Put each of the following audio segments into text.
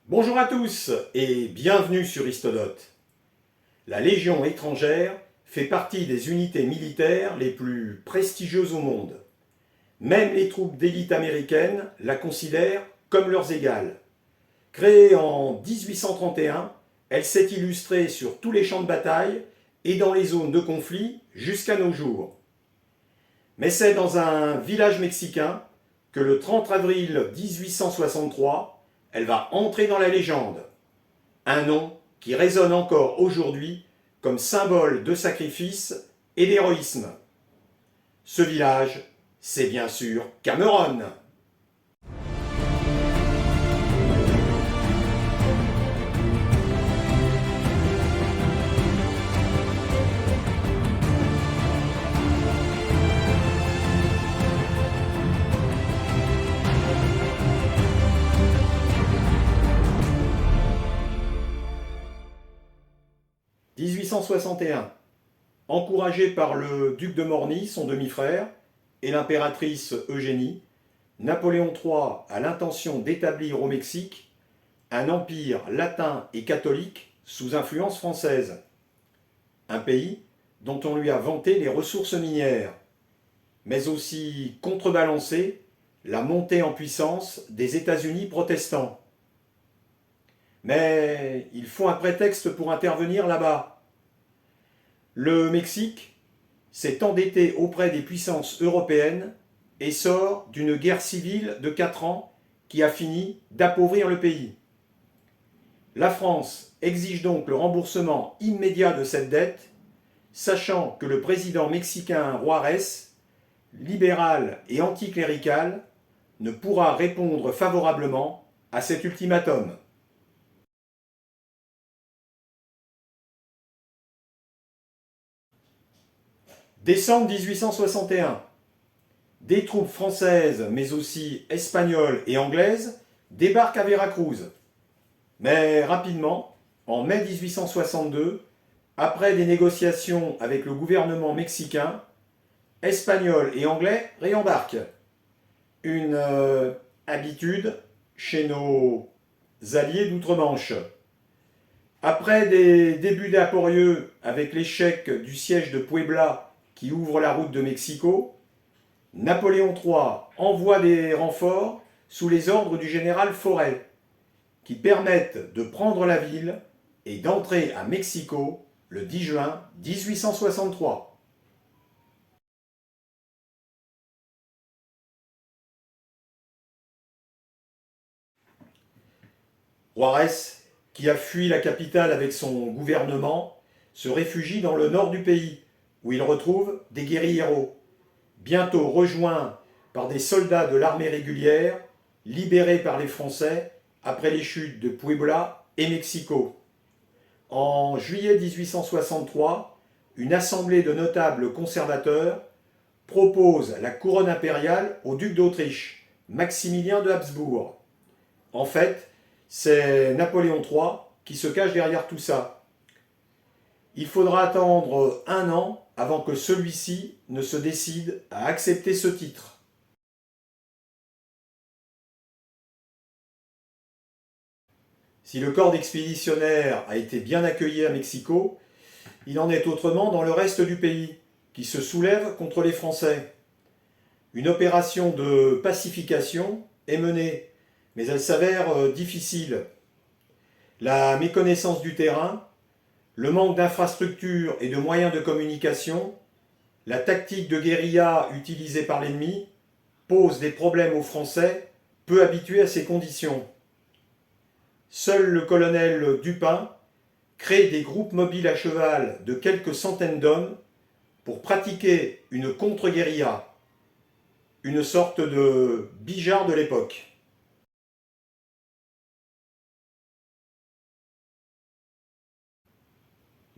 Bonjour à tous et bienvenue sur Histodote. La Légion étrangère fait partie des unités militaires les plus prestigieuses au monde. Même les troupes d'élite américaines la considèrent comme leurs égales. Créée en 1831, elle s'est illustrée sur tous les champs de bataille et dans les zones de conflit jusqu'à nos jours. Mais c'est dans un village mexicain que le 30 avril 1863, elle va entrer dans la légende. Un nom qui résonne encore aujourd'hui comme symbole de sacrifice et d'héroïsme. Ce village, c'est bien sûr Cameron. 1861. Encouragé par le duc de Morny, son demi-frère, et l'impératrice Eugénie, Napoléon III a l'intention d'établir au Mexique un empire latin et catholique sous influence française. Un pays dont on lui a vanté les ressources minières, mais aussi contrebalancé la montée en puissance des États-Unis protestants. Mais il faut un prétexte pour intervenir là-bas. Le Mexique s'est endetté auprès des puissances européennes et sort d'une guerre civile de 4 ans qui a fini d'appauvrir le pays. La France exige donc le remboursement immédiat de cette dette, sachant que le président mexicain Juárez, libéral et anticlérical, ne pourra répondre favorablement à cet ultimatum. Décembre 1861. Des troupes françaises, mais aussi espagnoles et anglaises, débarquent à Veracruz. Mais rapidement, en mai 1862, après des négociations avec le gouvernement mexicain, Espagnols et Anglais réembarquent. Une habitude chez nos alliés d'outre-Manche. Après des débuts laborieux avec l'échec du siège de Puebla qui ouvre la route de Mexico, Napoléon III envoie des renforts sous les ordres du général Forey, qui permettent de prendre la ville et d'entrer à Mexico le 10 juin 1863. Juárez, qui a fui la capitale avec son gouvernement, se réfugie dans le nord du pays, où il retrouve des guérilleros, bientôt rejoints par des soldats de l'armée régulière, libérés par les Français après les chutes de Puebla et Mexico. En juillet 1863, une assemblée de notables conservateurs propose la couronne impériale au duc d'Autriche, Maximilien de Habsbourg. En fait, c'est Napoléon III qui se cache derrière tout ça. Il faudra attendre 1 an avant que celui-ci ne se décide à accepter ce titre. Si le corps d'expéditionnaires a été bien accueilli à Mexico, il en est autrement dans le reste du pays, qui se soulève contre les Français. Une opération de pacification est menée, mais elle s'avère difficile. La méconnaissance du terrain, le manque d'infrastructures et de moyens de communication, la tactique de guérilla utilisée par l'ennemi posent des problèmes aux Français peu habitués à ces conditions. Seul le colonel Dupin crée des groupes mobiles à cheval de quelques centaines d'hommes pour pratiquer une contre-guérilla, une sorte de Bijar de l'époque.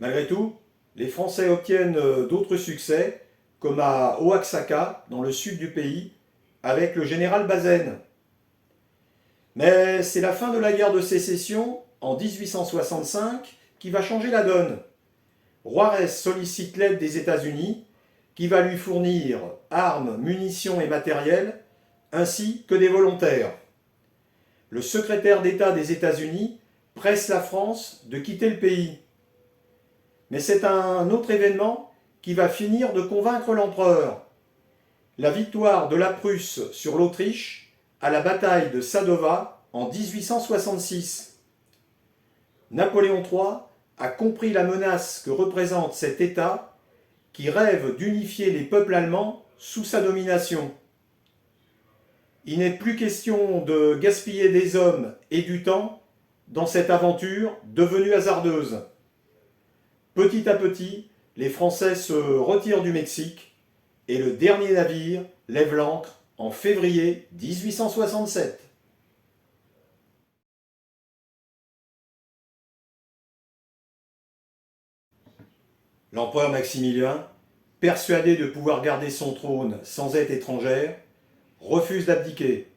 Malgré tout, les Français obtiennent d'autres succès, comme à Oaxaca, dans le sud du pays, avec le général Bazaine. Mais c'est la fin de la guerre de sécession, en 1865, qui va changer la donne. Juárez sollicite l'aide des États-Unis, qui va lui fournir armes, munitions et matériel, ainsi que des volontaires. le secrétaire d'État des États-Unis presse la France de quitter le pays. Mais c'est un autre événement qui va finir de convaincre l'empereur. La victoire de la Prusse sur l'Autriche à la bataille de Sadova en 1866. Napoléon III a compris la menace que représente cet État qui rêve d'unifier les peuples allemands sous sa domination. Il n'est plus question de gaspiller des hommes et du temps dans cette aventure devenue hasardeuse. Petit à petit, les Français se retirent du Mexique et le dernier navire lève l'ancre en février 1867. L'empereur Maximilien, persuadé de pouvoir garder son trône sans aide étrangère, refuse d'abdiquer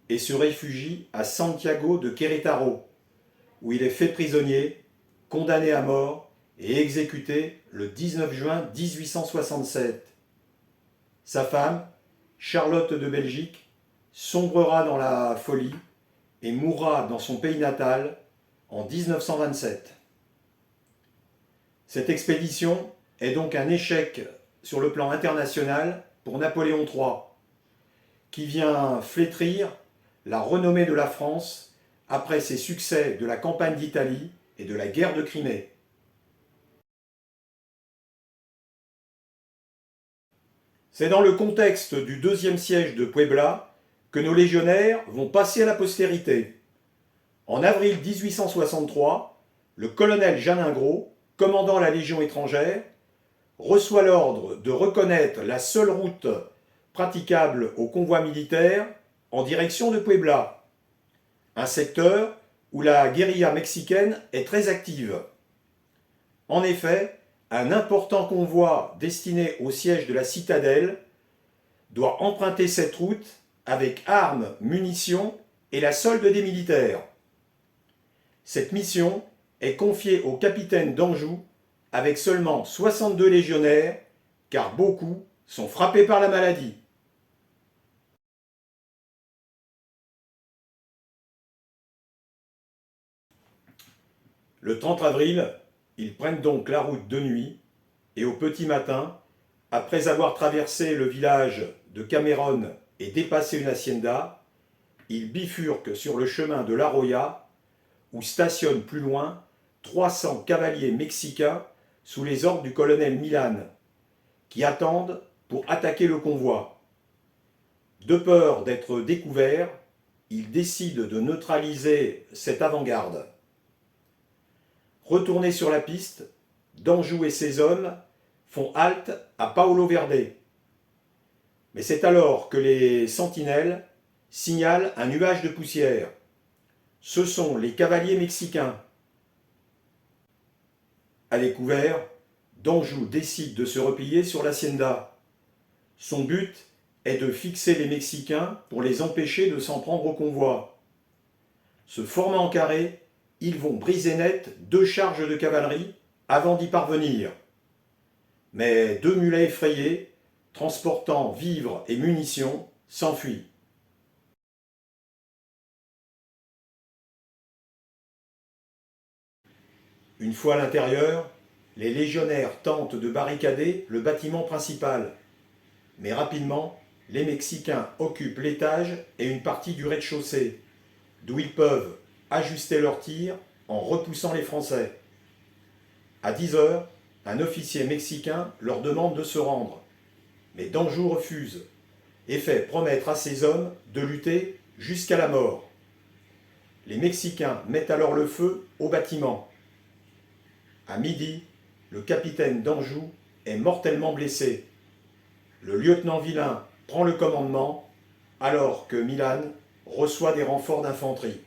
et se réfugie à Santiago de Querétaro, où il est fait prisonnier, condamné à mort et exécuté le 19 juin 1867. Sa femme, Charlotte de Belgique, sombrera dans la folie et mourra dans son pays natal en 1927. Cette expédition est donc un échec sur le plan international pour Napoléon III, qui vient flétrir la renommée de la France après ses succès de la campagne d'Italie et de la guerre de Crimée. C'est dans le contexte du deuxième siège de Puebla que nos légionnaires vont passer à la postérité. En avril 1863, le colonel Jeanne Ingros, commandant la Légion étrangère, reçoit l'ordre de reconnaître la seule route praticable aux convois militaires en direction de Puebla, un secteur où la guérilla mexicaine est très active. En effet, un important convoi destiné au siège de la citadelle doit emprunter cette route avec armes, munitions et la solde des militaires. Cette mission est confiée au capitaine d'Anjou avec seulement 62 légionnaires, car beaucoup sont frappés par la maladie. Le 30 avril, ils prennent donc la route de nuit et au petit matin, après avoir traversé le village de Cameron et dépassé une hacienda, ils bifurquent sur le chemin de La Roya où stationnent plus loin 300 cavaliers mexicains sous les ordres du colonel Milan, qui attendent pour attaquer le convoi. De peur d'être découverts, ils décident de neutraliser cette avant-garde. Retournés sur la piste, d'Anjou et ses hommes font halte à Paolo Verde. Mais c'est alors que les sentinelles signalent un nuage de poussière. Ce sont les cavaliers mexicains. À découvert, d'Anjou décide de se replier sur l'hacienda. Son but est de fixer les Mexicains pour les empêcher de s'en prendre au convoi. Se formant en carré, ils vont briser net 2 charges de cavalerie avant d'y parvenir. Mais 2 mulets effrayés, transportant vivres et munitions, s'enfuient. Une fois à l'intérieur, les légionnaires tentent de barricader le bâtiment principal. Mais rapidement, les Mexicains occupent l'étage et une partie du rez-de-chaussée, d'où ils peuvent ajuster leurs tirs en repoussant les Français. À 10 heures, un officier mexicain leur demande de se rendre. Mais d'Anjou refuse et fait promettre à ses hommes de lutter jusqu'à la mort. Les Mexicains mettent alors le feu au bâtiment. À midi, le capitaine d'Anjou est mortellement blessé. Le lieutenant Villain prend le commandement alors que Milan reçoit des renforts d'infanterie.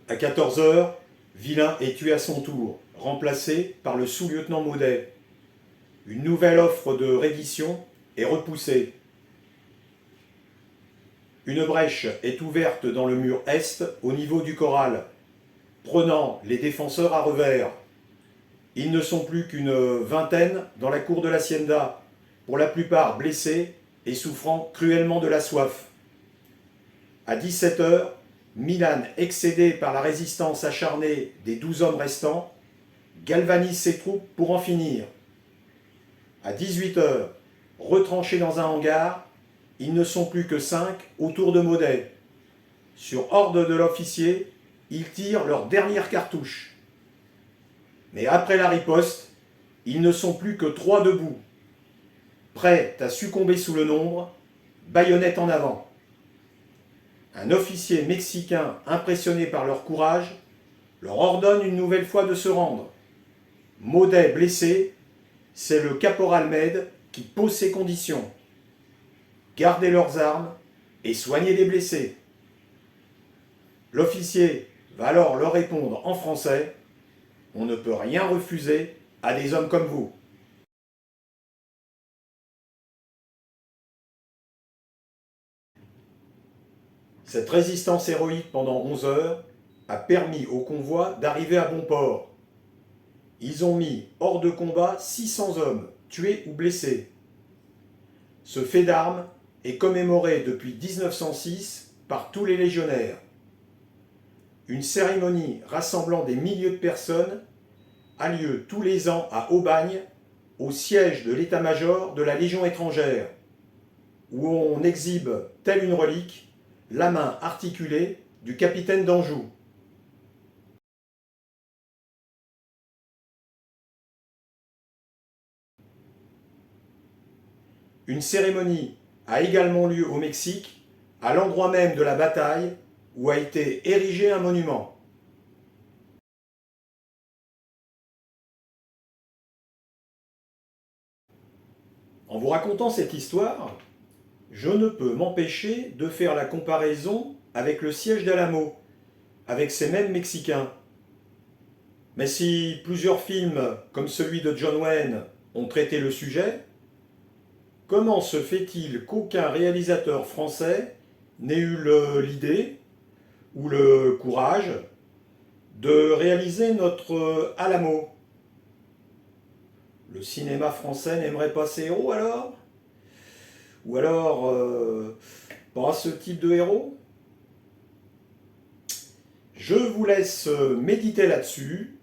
À 14 heures, Villain est tué à son tour, remplacé par le sous-lieutenant Maudet. Une nouvelle offre de reddition est repoussée. Une brèche est ouverte dans le mur est au niveau du corral, prenant les défenseurs à revers. Ils ne sont plus qu'une vingtaine dans la cour de l'hacienda, pour la plupart blessés et souffrant cruellement de la soif. À 17 heures, Milan, excédé par la résistance acharnée des 12 hommes restants, galvanise ses troupes pour en finir. À 18 heures, retranchés dans un hangar, ils ne sont plus que 5 autour de Maudet. Sur ordre de l'officier, ils tirent leur dernière cartouche. Mais après la riposte, ils ne sont plus que 3 debout, prêts à succomber sous le nombre, baïonnette en avant. Un officier mexicain impressionné par leur courage leur ordonne une nouvelle fois de se rendre. Maudet blessé, c'est le caporal Med qui pose ses conditions. Garder leurs armes et soigner les blessés. L'officier va alors leur répondre en français « On ne peut rien refuser à des hommes comme vous ». Cette résistance héroïque pendant 11 heures a permis au convoi d'arriver à bon port. Ils ont mis hors de combat 600 hommes, tués ou blessés. Ce fait d'armes est commémoré depuis 1906 par tous les légionnaires. Une cérémonie rassemblant des milliers de personnes a lieu tous les ans à Aubagne, au siège de l'état-major de la Légion étrangère, où on exhibe, telle une relique, la main articulée du capitaine d'Anjou. Une cérémonie a également lieu au Mexique, à l'endroit même de la bataille où a été érigé un monument. En vous racontant cette histoire, je ne peux m'empêcher de faire la comparaison avec le siège d'Alamo, avec ces mêmes Mexicains. Mais si plusieurs films, comme celui de John Wayne, ont traité le sujet, comment se fait-il qu'aucun réalisateur français n'ait eu l'idée ou le courage de réaliser notre Alamo? Le cinéma français n'aimerait pas ces héros alors? Ou alors, pas ce type de héros? Je vous laisse méditer là-dessus.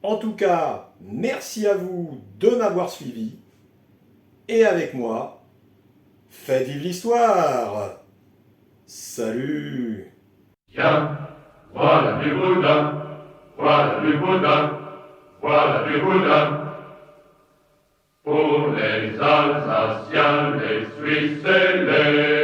En tout cas, merci à vous de m'avoir suivi. Et avec moi, faites vivre l'histoire. Salut! Tiens, voilà du boudin, voilà du boudin, voilà du boudin. Pour les Alsaciens, les Suisses et les